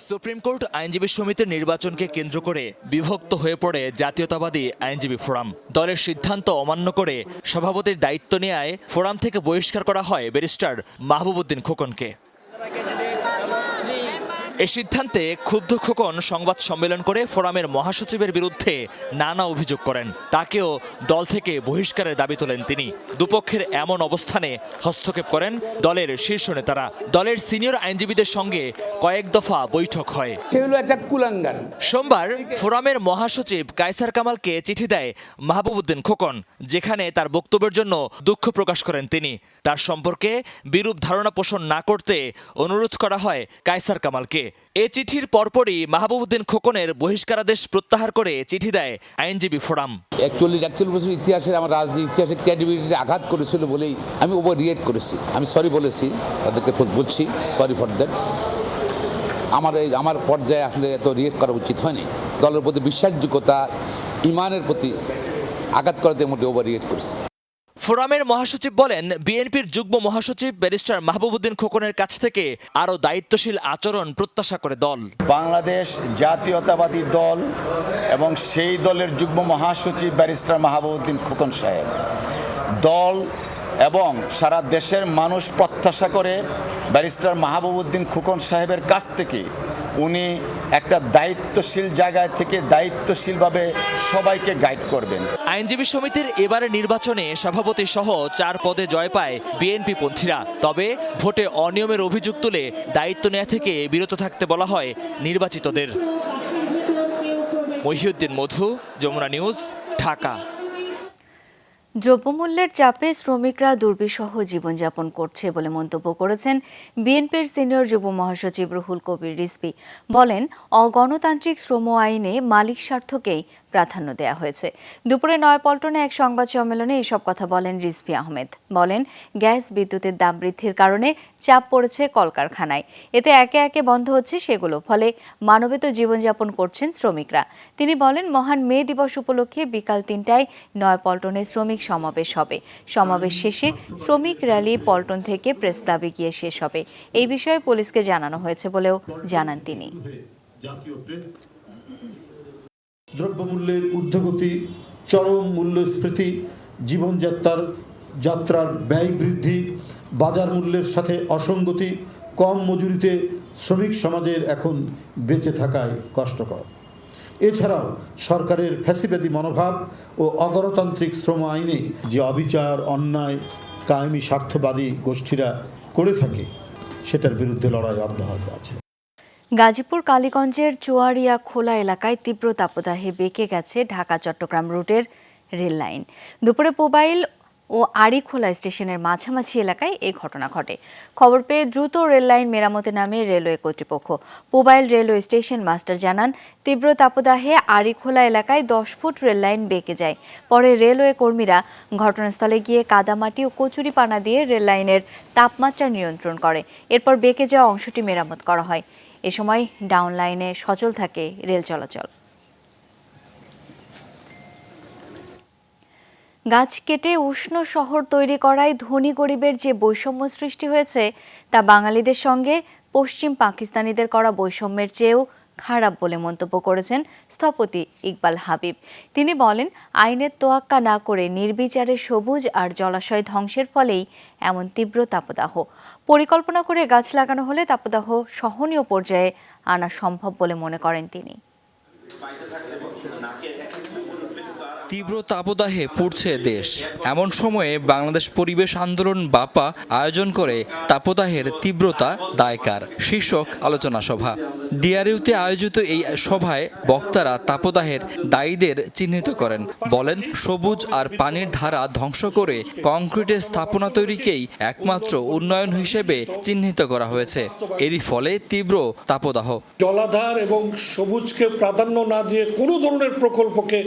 সুপ্রিম কোর্ট আইনজীবী সমিতির নির্বাচনকে কেন্দ্র করে বিভক্ত হয়ে পড়ে জাতীয়তাবাদী আইনজীবী ফোরাম। দলের সিদ্ধান্ত অমান্য করে সভাপতির দায়িত্ব নেওয়ায় ফোরাম থেকে বহিষ্কার করা হয় ব্যারিস্টার মাহবুব উদ্দিন খোকনকে। এ সিদ্ধান্তে ক্ষুব্ধ খোকন সংবাদ সম্মেলন করে ফোরামের মহাসচিবের বিরুদ্ধে নানা অভিযোগ করেন। তাকেও দল থেকে বহিষ্কারের দাবি তোলেন তিনি। দুপক্ষের এমন অবস্থানে হস্তক্ষেপ করেন দলের শীর্ষ নেতারা। দলের সিনিয়র আইনজীবীদের সঙ্গে কয়েক দফা বৈঠক হয়। সোমবার ফোরামের মহাসচিব কায়সার কামালকে চিঠি দেয় মাহবুব উদ্দিন খোকন, যেখানে তার বক্তব্যের জন্য দুঃখ প্রকাশ করেন তিনি। তার সম্পর্কে বিরূপ ধারণা পোষণ না করতে অনুরোধ করা হয় কায়সার কামালকে। এ চিঠির পরপরই মাহবুবউদ্দিন খোকনের বহিষ্কারাদেশ প্রত্যাহার করে চিঠি দেয় আইনজীবী ফোরাম। 41 বছর ইতিহাসের আমার রাজনীতি ইতিহাসের ক্রেডিবিলিটি আঘাত করেছিল বলেই আমি ওভার রিয়েক্ট করেছি। আমি সরি বলেছি, তাদেরকে বলছি সরি ফর দ্যাট। আমার পর্যায়ে আসলে এত রিয়েক্ট করা উচিত হয়নি। দলের প্রতি বিশ্বাসযোগ্যতা, ইমানের প্রতি আঘাত করাতে মোটে ওভার রিয়েক্ট করেছি। ফোরামের মহাসচিব বলেন, বিএনপির যুগ্ম মহাসচিব ব্যারিস্টার মাহবুবউদ্দিন খোকনের কাছ থেকে আরও দায়িত্বশীল আচরণ প্রত্যাশা করে দল। বাংলাদেশ জাতীয়তাবাদী দল এবং সেই দলের যুগ্ম মহাসচিব ব্যারিস্টার মাহবুবউদ্দিন খোকন সাহেব, দল এবং সারা দেশের মানুষ প্রত্যাশা করে ব্যারিস্টার মাহবুবউদ্দিন খোকন সাহেবের কাছ থেকে উনি একটা দায়িত্বশীল জায়গায় থেকে দায়িত্বশীলভাবে সবাইকে গাইড করবেন। আইনজীবী সমিতির এবারের নির্বাচনে সভাপতি সহ 4 পদে জয় পায় বিএনপি পন্থীরা। তবে ভোটে অনিয়মের অভিযোগ তুলে দায়িত্ব নেওয়া থেকে বিরত থাকতে বলা হয় নির্বাচিতদের। মহিউদ্দিন মধু, যমুনা নিউজ, ঢাকা। দ্রব্যমূল্যের চাপে শ্রমিকরা দুর্বিষহ জীবনযাপন করছে বলে মন্তব্য করেছেন বিএনপির সিনিয়র যুগ্ম মহাসচিব রুহুল কবির রিজভী। বলেন, অগণতান্ত্রিক শ্রম আইনে মালিক স্বার্থকেই প্রাধান্য দেওয়া হয়েছে। দুপুরে নয়াপল্টনে এক সংবাদ সম্মেলনে এসব কথা বলেন রিজভী আহমেদ। বলেন, গ্যাস বিদ্যুতের দাম বৃদ্ধির কারণে চাপ পড়েছে কলকারখানায়, এতে একে একে বন্ধ হচ্ছে সেগুলো, ফলে মানবেত জীবনযাপন করছেন শ্রমিকরা। তিনি বলেন, মহান মে দিবস উপলক্ষে বিকাল 3টায় নয়াপল্টনে শ্রমিক সমাবেশ হবে। সমাবেশ শেষে শ্রমিক র্যালি পল্টন থেকে প্রেস ক্লাবে গিয়ে শেষ হবে। এই বিষয়ে পুলিশকে জানানো হয়েছে বলেও জানান তিনি। দ্রব্যমূল্যের ঊর্ধ্বগতি, চরম মূল্যস্ফীতি, যাত্রার ব্যয় বৃদ্ধি, বাজার মূল্যের সাথে অসঙ্গতি, কম মজুরিতে শ্রমিক সমাজের এখন বেঁচে থাকায় কষ্টকর। এছাড়াও সরকারের ফ্যাসিবাদী মনোভাব ও অগণতান্ত্রিক শ্রম আইনে যে অবিচার, অন্যায় কায়েমি স্বার্থবাদী গোষ্ঠীরা করে থাকে, সেটার বিরুদ্ধে লড়াই অব্যাহত আছে। গাজীপুর কালীগঞ্জের চুয়ারিয়া খোলা এলাকায় তীব্র তাপদাহে বেঁকে গেছে ঢাকা চট্টগ্রাম রুটের রেল লাইন। দুপুরে পোবাইল ও আড়িখোলা স্টেশনের মাঝামাঝি এলাকায় এই ঘটনা ঘটে। খবর পেয়ে দ্রুত রেল লাইন মেরামতে নামে রেলওয়ে কর্তৃপক্ষ। পোবাইল রেলওয়ে স্টেশন মাস্টার জানান, তীব্র তাপদাহে আড়িখোলা এলাকায় 10 ফুট রেল লাইন বেঁকে যায়। পরে রেলওয়ে কর্মীরা ঘটনাস্থলে গিয়ে কাদামাটি ও কচুরিপানা দিয়ে রেল লাইনের তাপমাত্রা নিয়ন্ত্রণ করে। এরপর বেঁকে যাওয়া অংশটি মেরামত করা হয়। এ সময় ডাউন লাইনে সচল থাকে রেল চলাচল। গাছ কেটে উষ্ণ শহর তৈরি করায় ধনী গরিবের যে বৈষম্য সৃষ্টি হয়েছে, তা বাঙালিদের সঙ্গে পশ্চিম পাকিস্তানিদের করা বৈষম্যের চেয়েও খারাপ বলে মন্তব্য করেছেন স্থপতি ইকবাল হাবিব। তিনি বলেন, আইনের তোয়াক্কা না করে নির্বিচারে সবুজ আর জলাশয় ধ্বংসের ফলেই এমন তীব্র তাপদাহ। পরিকল্পনা করে গাছ লাগানো হলে তাপদাহ সহনীয় পর্যায়ে আনা সম্ভব বলে মনে করেন তিনি। তীব্র তাপদাহে পুড়ছে দেশ। এমন সময়ে বাংলাদেশ পরিবেশ আন্দোলন বাপা আয়োজন করে তাপদাহের তীব্রতা দায়কার শীর্ষক আলোচনা সভা। ডিআরইউতে আয়োজিত এই সভায় বক্তারা তাপদাহের দায়ীদের চিহ্নিত করেন। বলেন, সবুজ আর পানির ধারা ধ্বংস করে কংক্রিটের স্থাপনা তৈরিকেই একমাত্র উন্নয়ন হিসেবে চিহ্নিত করা হয়েছে। এরই ফলে তীব্র তাপদাহ। জলাধার এবং সবুজকে প্রাধান্য না দিয়ে কোনো ধরনের প্রকল্পকে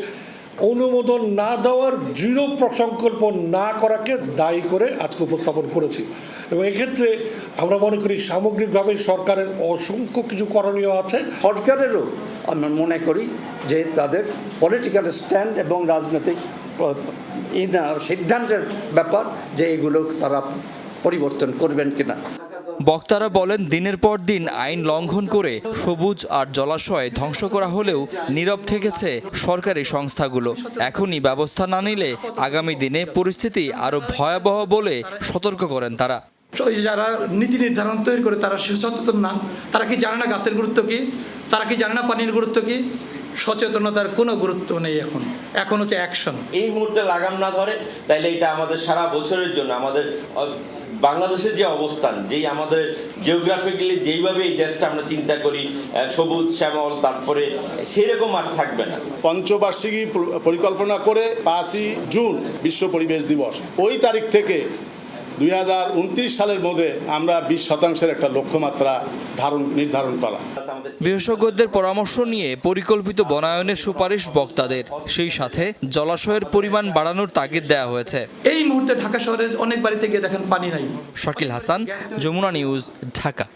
অনুমোদন না দেওয়ার দৃঢ় সংকল্প না করাকে দায়ী করে আজকে উপস্থাপন করেছি। এবং এক্ষেত্রে আমরা মনে করি সামগ্রিকভাবে সরকারের অসংখ্য কিছু করণীয় আছে। সরকারেরও আমরা মনে করি যে তাদের পলিটিক্যাল স্ট্যান্ড এবং রাজনৈতিক সিদ্ধান্তের ব্যাপার যে এগুলো তারা পরিবর্তন করবেন কিনা। বক্তারা বলেন, দিনের পর দিন আইন লঙ্ঘন করে সবুজ আর জলাশয় ধ্বংস করা হলেও নীরব থেকেছে সরকারি সংস্থাগুলো। এখনই ব্যবস্থা না নিলে আগামী দিনে পরিস্থিতি আরো ভয়াবহ বলে সতর্ক করেন তারা। যারা নীতি নির্ধারণ তৈরি করে তারা সচেতন না, তারা কি জানে না গাছের গুরুত্ব কি, তারা কি জানে না পানির গুরুত্ব কি। সচেতনতার কোনো গুরুত্ব নেই। এখন হচ্ছে অ্যাকশন। এই মুহূর্তে লাগাম না ধরে তাইলে এটা আমাদের সারা বছরের জন্য আমাদের বাংলাদেশের যে অবস্থান, যেই আমাদের জিওগ্রাফিক্যালি যেইভাবে এই দেশটা আমরা চিন্তা করি সবুজ শ্যামল, তারপরে সেরকম আর থাকবে না। পঞ্চবার্ষিকী পরিকল্পনা করে 5ই জুন বিশ্ব পরিবেশ দিবস, ওই তারিখ থেকে 2029 সালের মধ্যে আমরা 20% একটা লক্ষ্যমাত্রা নির্ধারণ করা। বিশেষজ্ঞদের পরামর্শ নিয়ে পরিকল্পিত বনায়নের সুপারিশ বক্তাদের, সেই সাথে জলাশয়ের পরিমাণ বাড়ানোর তাগিদ দেওয়া হয়েছে। এই মুহূর্তে ঢাকা শহরের অনেক বাড়িতে গিয়ে দেখেন পানি নাই। শাকিল হাসান, যমুনা নিউজ, ঢাকা।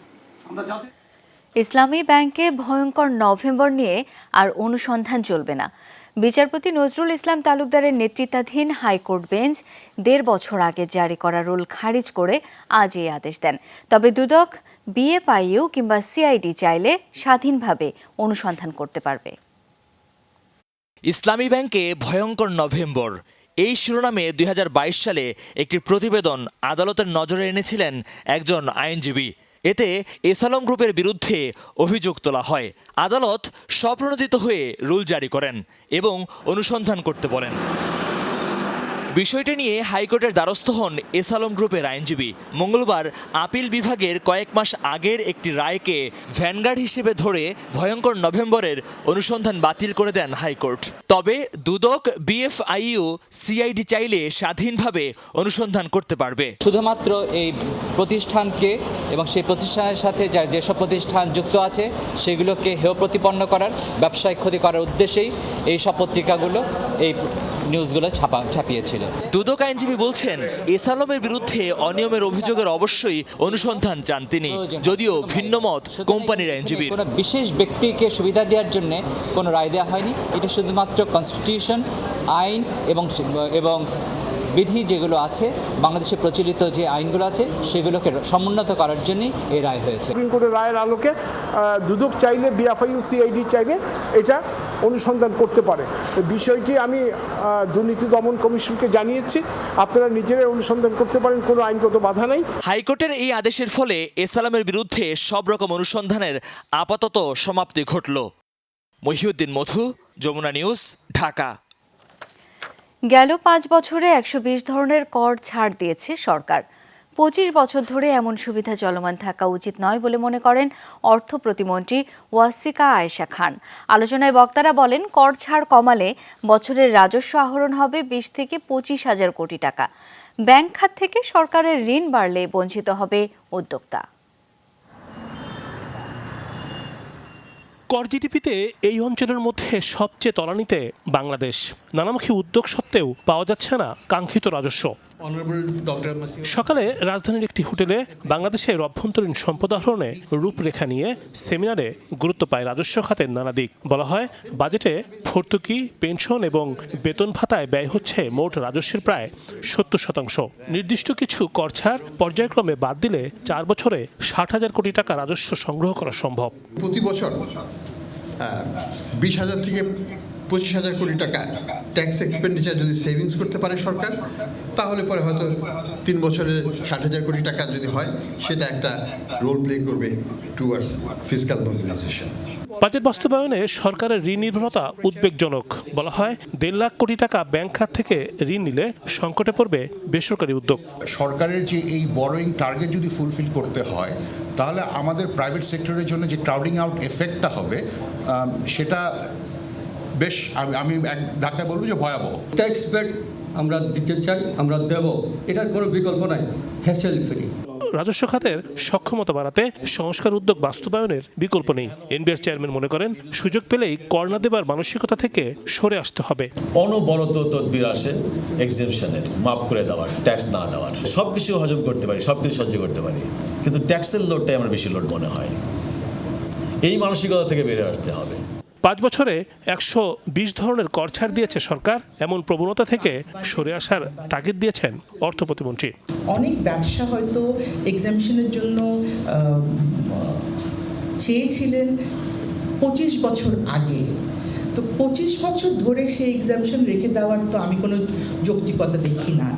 ইসলামী ব্যাংকে ভয়ঙ্কর নভেম্বর নিয়ে আর অনুসন্ধান চলবে না। বিচারপতি নজরুল ইসলাম তালুকদারের নেতৃত্বাধীন হাইকোর্ট বেঞ্চ 1.5 বছর আগে জারি করা রুল খারিজ করে আজ এই আদেশ দেন। তবে দুদক, বিএফআইইউ কিংবা সিআইডি চাইলে স্বাধীনভাবে অনুসন্ধান করতে পারবে। ইসলামী ব্যাংকে ভয়ঙ্কর নভেম্বর, এই শিরোনামে 2022 সালে একটি প্রতিবেদন আদালতের নজরে এনেছিলেন একজন আইনজীবী। এতে এসালম গ্রুপের বিরুদ্ধে অভিযোগ তোলা হয়। আদালত স্বপ্রণোদিত হয়ে রুল জারি করেন এবং অনুসন্ধান করতে বলেন। বিষয়টি নিয়ে হাইকোর্টের দ্বারস্থ হন এসালম গ্রুপের আইনজীবী। মঙ্গলবার আপিল বিভাগের কয়েক মাস আগের একটি রায়কে ভ্যানগার্ড হিসেবে ধরে ভয়ঙ্কর নভেম্বরের অনুসন্ধান বাতিল করে দেন হাইকোর্ট। তবে দুদক, বিএফআইইউ, সিআইডি চাইলে স্বাধীনভাবে অনুসন্ধান করতে পারবে। শুধুমাত্র এই প্রতিষ্ঠানকে এবং সেই প্রতিষ্ঠানের সাথে যেসব প্রতিষ্ঠান যুক্ত আছে সেগুলোকে হেয় প্রতিপন্ন করার, ব্যবসায়িক ক্ষতি করার উদ্দেশ্যেই এই সব পত্রিকাগুলো এই নিউজগুলো ছাপিয়েছিল। দুদক আইনজীবী বলছেন, এসালমের বিরুদ্ধে অনিয়মের অভিযোগের অবশ্যই অনুসন্ধান চান তিনি, যদিও ভিন্ন মত কোম্পানির আইনজীবী। কোনো বিশেষ ব্যক্তিকে সুবিধা দেওয়ার জন্য কোনো রায় দেওয়া হয়নি। এটা শুধুমাত্র কনস্টিটিউশন, আইন এবং বিধি যেগুলো আছে, বাংলাদেশে প্রচলিত যে আইনগুলো আছে সেগুলোকে সমুন্নত করার জন্যই এই রায় হয়েছে। সুপ্রিম কোর্টের রায়ের আলোকে দুদক চাইলে, বিএফআইইউ, সিআইডি চাইলে এটা অনুসন্ধান করতে পারে। বিষয়টি আমি দুর্নীতি দমন কমিশনকে জানিয়েছি, আপনারা নিজেরাই অনুসন্ধান করতে পারেন, কোনো আইনগত বাধা নেই। হাইকোর্টের এই আদেশের ফলে এসালামের বিরুদ্ধে সব রকম অনুসন্ধানের আপাতত সমাপ্তি ঘটল। মহিউদ্দিন মধু, যমুনা নিউজ, ঢাকা। গেল 5 বছরে 120 ধরনের কর ছাড় দিয়েছে সরকার। 25 বছর ধরে এমন সুবিধা চলমান থাকা উচিত নয় বলে মনে করেন অর্থ প্রতিমন্ত্রী ওয়াসিকা আয়েশা খান। আলোচনায় বক্তারা বলেন, কর ছাড় কমালে বছরের রাজস্ব আহরণ হবে 20 থেকে 25,000 কোটি টাকা। ব্যাংক খাত থেকে সরকারের ঋণ বাড়লে বঞ্চিত হবে উদ্যোক্তা। কর জিডিপিতে এই অঞ্চলের মধ্যে সবচেয়ে তলানিতে বাংলাদেশ। নানামুখী উদ্যোগ সত্ত্বেও পাওয়া যাচ্ছে না কাঙ্ক্ষিত রাজস্ব। সকালে রাজধানীর একটি হোটেলে বাংলাদেশের অভ্যন্তরীণ সম্পদ আহরণে রূপরেখা নিয়ে সেমিনারে গুরুত্ব পায় রাজস্ব খাতের নানা দিক। বলা হয়, বাজেটে ভর্তুকি, পেনশন এবং বেতন ভাতায় ব্যয় হচ্ছে মোট রাজস্বের প্রায় 70%। নির্দিষ্ট কিছু কর ছাড় পর্যায়ক্রমে বাদ দিলে 4 বছরে 60,000 কোটি টাকা রাজস্ব সংগ্রহ করা সম্ভব। প্রতি বছর 20,000 থেকে 25,000 কোটি টাকা ট্যাক্স এক্সপেন্ডিচার যদি সেভিংস করতে পারে সরকার, তাহলে পরে হয়তো 3 বছরে 60,000 কোটি টাকা যদি হয়, সেটা একটা রোল প্লে করবে টুয়ার্ডস ফিসক্যাল মবিলাইজেশন। বাজেট বাস্তবায়নে সরকারের ঋণ নির্ভরতা উদ্বেগজনক। বলা হয়, 1.5 লাখ কোটি টাকা ব্যাংক খাত থেকে ঋণ নিলে সংকটে পড়বে বেসরকারি উদ্যোগ। সরকারের যে এই বরোয়িং টার্গেট যদি ফুলফিল করতে হয়, তাহলে আমাদের প্রাইভেট সেক্টরের জন্য যে ক্রাউডিং আউট এফেক্টটা হবে, সেটা বেশ, আমি এক ধাক্কায় বলবো যে ভয়াবহ। ট্যাক্স ব্যাক আমরা দিতে চাই, আমরা দেব, এটার কোনো বিকল্প নাই, হ্যাসেল ফ্রি। রাজস্ব খাতের সক্ষমতা বাড়াতে সংস্কার উদ্যোগ বাস্তবায়নের বিকল্প নেই। এনবিআর চেয়ারম্যান মনে করেন, সুযোগ পেলেই কর না দেবার মানসিকতা থেকে সরে আসতে হবে। অনবরত তদবির আসে এক্সেমশনের, মাফ করে দেওয়ার, ট্যাক্স না দেওয়ার। সবকিছু হজম করতে পারি, সবকিছু সহ্য করতে পারি, কিন্তু ট্যাক্সের লোডটাই আমার বেশি লোড মনে হয়। এই মানসিকতা থেকে বেরিয়ে আসতে হবে। 5 বছরে 120 ধরনের কর ছাড় দিয়েছে সরকার। এমন প্রবণতা থেকে সরে আসার তাগিদ দিয়েছেন অর্থ প্রতিমন্ত্রী। অনেক ব্যবসা হয়তো এক্সামশনের জন্য চেয়েছিলেন 25 বছর আগে, তো 25 বছর ধরে সেই এক্সামশন রেখে দেওয়ার তো আমি কোনো যৌক্তিকতা দেখি না।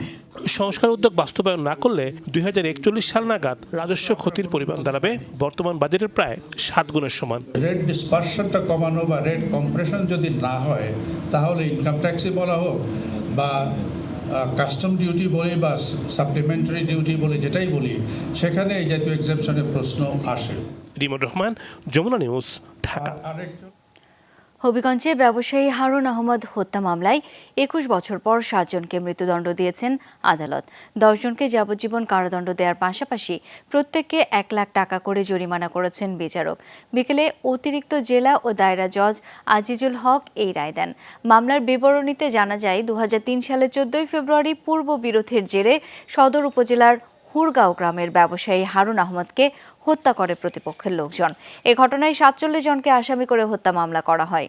সংস্কার উদ্যোগ বাস্তবায়ন না করলে 2041 সাল নাগাদ রাজস্ব ক্ষতির পরিমাণ দাঁড়াবে বর্তমান বাজেটের প্রায় 7 গুণের সমান। রেট ডিসপারশনটা কমানো বা রেট কম্প্রেশন যদি না হয়, তাহলে ইনকাম ট্যাক্সই বলা হোক বা কাস্টম ডিউটি বলি বা সাপ্লিমেন্টারি ডিউটি বলি, যেটাই বলি, সেখানে এই জাতীয় এক্সেমশনের প্রশ্ন আসে। রিমন রহমান, যমুনা নিউজ, ঢাকা। হবিগঞ্জে ব্যবসায়ী হারুন আহমদ হত্যা মামলায় ২১ বছর পর ৭ জনকে মৃত্যুদণ্ড দিয়েছেন আদালত। ১০ জনকে যাবজ্জীবন কারাদণ্ড দেওয়ার পাশাপাশি প্রত্যেককে ১ লাখ টাকা করে জরিমানা করেছেন বিচারক। বিকেলে অতিরিক্ত জেলা ও দায়রা জজ আজিজুল হক এই রায় দেন। মামলার বিবরণীতে জানা যায় ২০০৩ সালের ১৪ ফেব্রুয়ারি পূর্ব বিরোধের জেরে সদর উপজেলার হুরগাঁও গ্রামের ব্যবসায়ী হারুন আহমদকে হত্যা করে প্রতিপক্ষের লোকজন। এ ঘটনায় ৪৭ জনকে আসামি করে হত্যা মামলা করা হয়।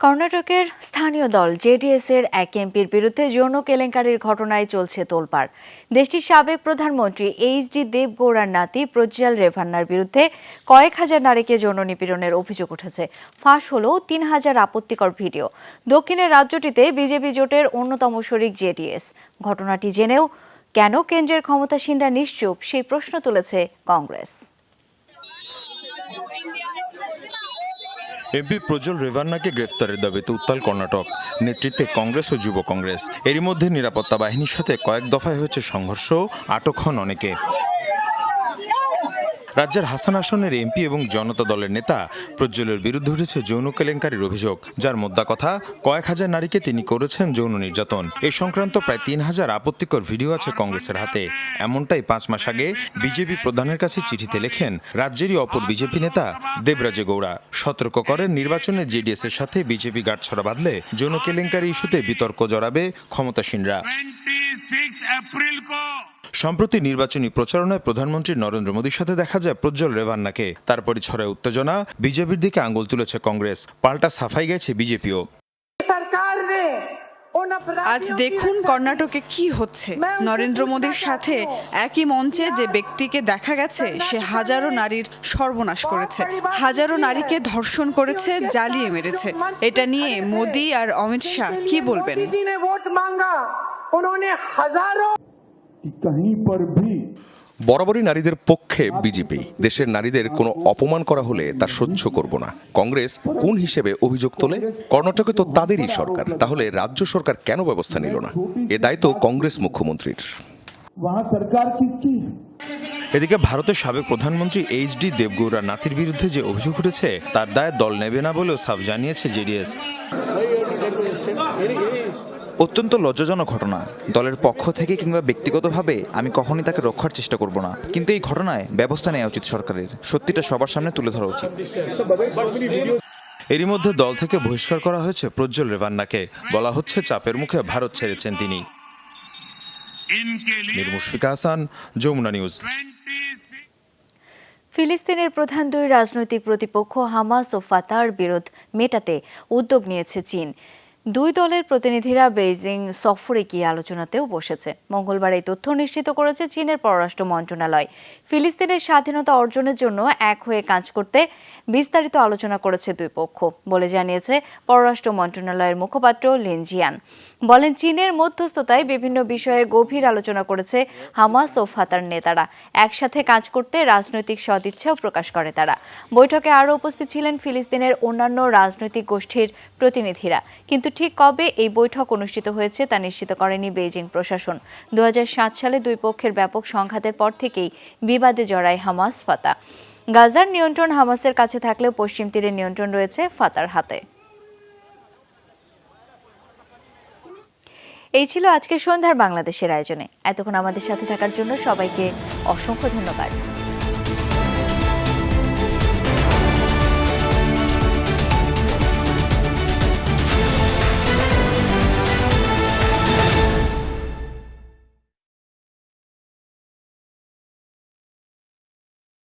কর্ণাটকের স্থানীয় দল জেডিএস এর এক এমপির বিরুদ্ধে যৌন কেলেঙ্কারির ঘটনায় চলছে তোলপাড়। দেশটির সাবেক প্রধানমন্ত্রী এইচডি দেবগৌড়ার নাতি প্রজ্জ্বল রেভান্নার বিরুদ্ধে কয়েক হাজার নারীকে যৌন নিপীড়নের অভিযোগ উঠেছে। ফাঁস হলো ৩,০০০ আপত্তিকর ভিডিও। দক্ষিণের রাজ্যটিতে বিজেপি জোটের অন্যতম শরিক জেডিএস। ঘটনাটি জেনেও কেন কেন্দ্রের ক্ষমতাসীনরা নিশ্চুপ, সেই প্রশ্ন তুলেছে কংগ্রেস। এমপি প্রজ্জ্বল রেভান্নাকে গ্রেফতারের দাবিতে উত্তাল কর্ণাটক। নেতৃত্বে কংগ্রেস ও যুব কংগ্রেস। এরই মধ্যে নিরাপত্তা বাহিনীর সাথে কয়েক দফায় হয়েছে সংঘর্ষ, আটক হন অনেকে। রাজ্যের হাসান আসনের এমপি এবং জনতা দলের নেতা প্রজ্জ্বলের বিরুদ্ধে উঠেছে যৌন কেলেঙ্কারির অভিযোগ, যার মোদ্দা কথা কয়েক হাজার নারীকে তিনি করেছেন যৌন নির্যাতন। এই সংক্রান্ত প্রায় ৩,০০০ আপত্তিকর ভিডিও আছে কংগ্রেসের হাতে। এমনটাই ৫ মাস আগে বিজেপি প্রধানের কাছে চিঠিতে লেখেন রাজ্যেরই অপর বিজেপি নেতা দেবরাজে গৌড়া। সতর্ক করেন নির্বাচনে জেডিএস এর সাথে বিজেপি গাঁটছড়া বাঁধলে যৌন কেলেঙ্কারি ইস্যুতে বিতর্ক জড়াবে ক্ষমতাসীনরা। সম্প্রতি নির্বাচনী প্রচারণায় প্রধানমন্ত্রী নরেন্দ্র মোদীর সাথে দেখা যায় প্রজ্জ্বল রেভান্নাকে। তারপরই ছড়ায় উত্তেজনা, বিজেপির দিকে আঙুল তুলেছে কংগ্রেস, পাল্টা সাফাই গেছে বিজেপিও। আজ দেখুন কর্ণাটকে কি হচ্ছে। নরেন্দ্র মোদীর সাথে একই মঞ্চে যে ব্যক্তিকে দেখা গেছে সে হাজারো নারীর সর্বনাশ করেছে, হাজারো নারীকে ধর্ষণ করেছে, জ্বালিয়ে মেরেছে। এটা নিয়ে মোদী আর অমিত শাহ কি বলবেন? বরাবরই নারীদের পক্ষে বিজেপি। দেশের নারীদের কোনো অপমান করা হলে তা সহ্য করব না। কংগ্রেস কোন হিসেবে অভিযোগ তোলে? কর্ণাটকে তো তাদেরই সরকার, তাহলে রাজ্য সরকার কেন ব্যবস্থা নিল না? এ দায়িত্ব কংগ্রেস মুখ্যমন্ত্রীর। এদিকে ভারতের সাবেক প্রধানমন্ত্রী এইচডি দেবগৌড়ার নাতির বিরুদ্ধে যে অভিযোগ উঠেছে তার দায় দল নেবে না বলেও সাফ জানিয়েছে জেডিএস। অত্যন্ত লজ্জাজনক ঘটনা। দলের পক্ষ থেকে কিংবা ব্যক্তিগতভাবে আমি কখনোই তাকে রক্ষার চেষ্টা করব না, কিন্তু এই ঘটনায় ব্যবস্থা নেওয়া উচিত সরকারের। সত্যিটা সবার সামনে তুলে ধরা উচিত। এরই মধ্যে দল থেকে বহিষ্কার করা হয়েছে প্রজ্জ্বল রেভান্নাকে। বলা হচ্ছে চাপের মুখে ভারত ছেড়েছেন তিনি। মীর মুশফিকা হাসান, যমুনা নিউজ। ফিলিস্তিনের প্রধান দুই রাজনৈতিক প্রতিপক্ষ হামাস ও ফাতাহর বিরোধ মেটাতে উদ্যোগ নিয়েছে চীন। দুই দলের প্রতিনিধিরা বেইজিং সফরে গিয়ে আলোচনাতেও বসেছে। মঙ্গলবার এই তথ্য নিশ্চিত করেছে চীনের পররাষ্ট্র মন্ত্রণালয়। ফিলিস্তিনের স্বাধীনতা অর্জনের জন্য এক হয়ে কাজ করতে বিস্তারিত আলোচনা করেছে দুই পক্ষ বলে জানিয়েছে পররাষ্ট্র মন্ত্রণালয়ের মুখপাত্র লিন জিয়ান। বলেন, চীনের মধ্যস্থতায় বিভিন্ন বিষয়ে গভীর আলোচনা করেছে হামাস ও ফাতার নেতারা। একসাথে কাজ করতে রাজনৈতিক সদিচ্ছাও প্রকাশ করে তারা। বৈঠকে আরও উপস্থিত ছিলেন ফিলিস্তিনের অন্যান্য রাজনৈতিক গোষ্ঠীর প্রতিনিধিরা। কিন্তু ঠিক কবে এই বৈঠক অনুষ্ঠিত হয়েছে তা নিশ্চিত করেনি বেইজিং প্রশাসন। ২০০৭ সালে দুই পক্ষের ব্যাপক সংঘাতের পর থেকেই বিবাদে জড়ায় হামাস ফাতা। গাজার নিয়ন্ত্রণ হামাসের কাছে থাকলেও পশ্চিম তীরের নিয়ন্ত্রণ রয়েছে ফাতার হাতে। এই ছিল আজকের সন্ধ্যার বাংলাদেশের আয়োজনে। এতক্ষণ আমাদের সাথে থাকার জন্য সবাইকে অসংখ্য ধন্যবাদ।